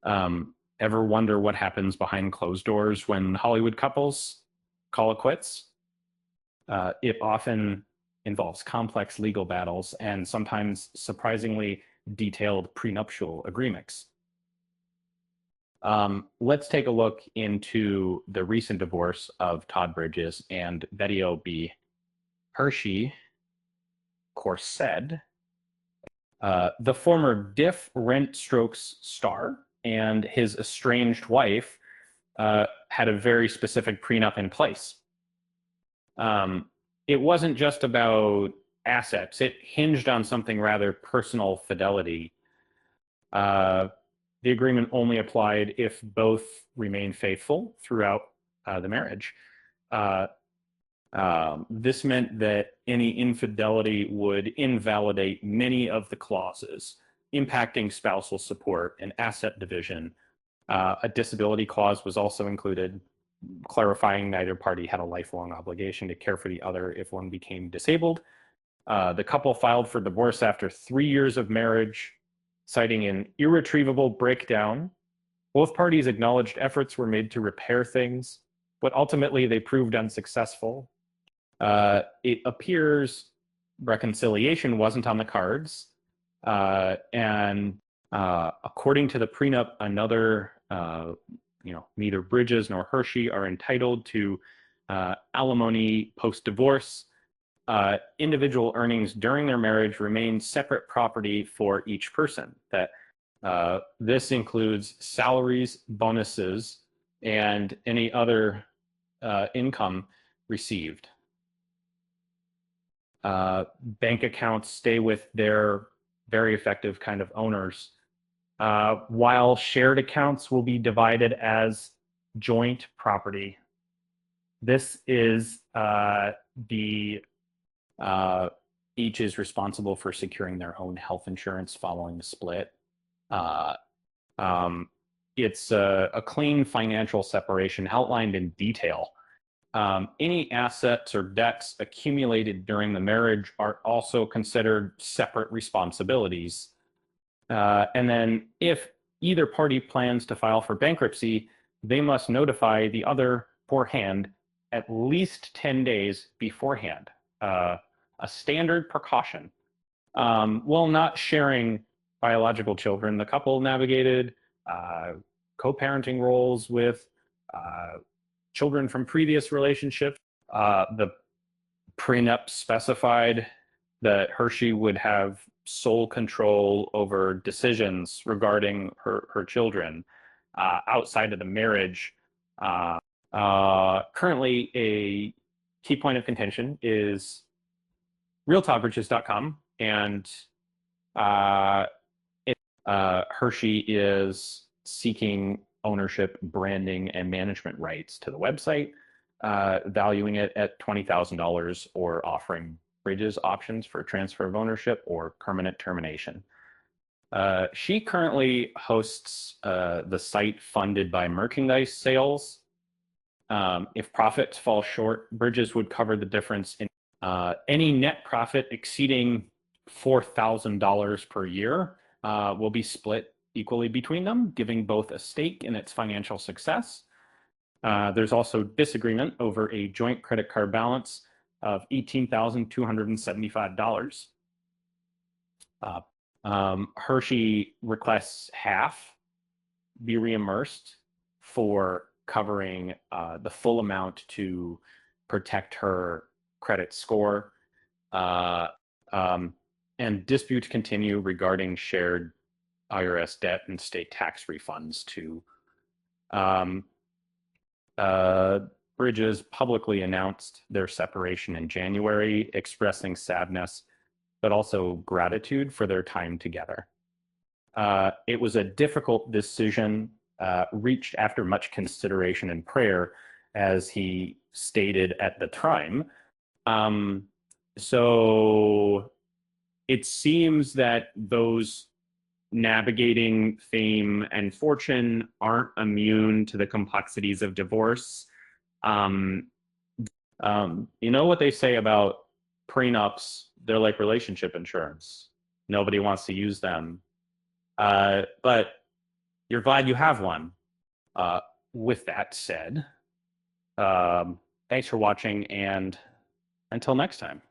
Ever wonder what happens behind closed doors when Hollywood couples call it quits? It often involves complex legal battles and sometimes surprisingly detailed prenuptial agreements. Let's take a look into the recent divorce of Todd Bridges and Bettijo B. Hirschi Corsaid. The former Diff Rent Strokes star and his estranged wife had a very specific prenup in place. It wasn't just about assets. It hinged on something rather personal fidelity. The agreement only applied if both remained faithful throughout the marriage. This meant that any infidelity would invalidate many of the clauses impacting spousal support and asset division. A disability clause was also included, clarifying neither party had a lifelong obligation to care for the other if one became disabled. The couple filed for divorce after 3 years of marriage, citing an irretrievable breakdown. Both parties acknowledged efforts were made to repair things, but ultimately they proved unsuccessful. It appears reconciliation wasn't on the cards, and according to the prenup, neither Bridges nor Hirschi are entitled to alimony post-divorce. Individual earnings during their marriage remain separate property for each person. This includes salaries, bonuses, and any other income received. Bank accounts stay with their very effective kind of owners, while shared accounts will be divided as joint property. This is each is responsible for securing their own health insurance following the split. It's a clean financial separation outlined in detail. Any assets or debts accumulated during the marriage are also considered separate responsibilities. And then if either party plans to file for bankruptcy, they must notify the other beforehand at least 10 days beforehand. A standard precaution. While not sharing biological children, the couple navigated co-parenting roles with children from previous relationships. The prenup specified that Hirschi would have sole control over decisions regarding her children outside of the marriage. Currently, a key point of contention is realtoddbridges.com, and Hirschi is seeking ownership, branding, and management rights to the website, valuing it at $20,000 or offering Bridges options for transfer of ownership or permanent termination. She currently hosts the site funded by merchandise sales. If profits fall short, Bridges would cover the difference in any net profit exceeding $4,000 per year will be split equally between them, giving both a stake in its financial success. There's also disagreement over a joint credit card balance of $18,275. Hirschi requests half be reimbursed for covering the full amount to protect her credit score. And disputes continue regarding shared IRS debt and state tax refunds too. Bridges publicly announced their separation in January, expressing sadness, but also gratitude for their time together. It was a difficult decision reached after much consideration and prayer, as he stated at the time. So it seems that those navigating fame and fortune aren't immune to the complexities of divorce. You know what they say about prenups? They're like relationship insurance. Nobody wants to use them. But you're glad you have one. With that said, thanks for watching, and until next time.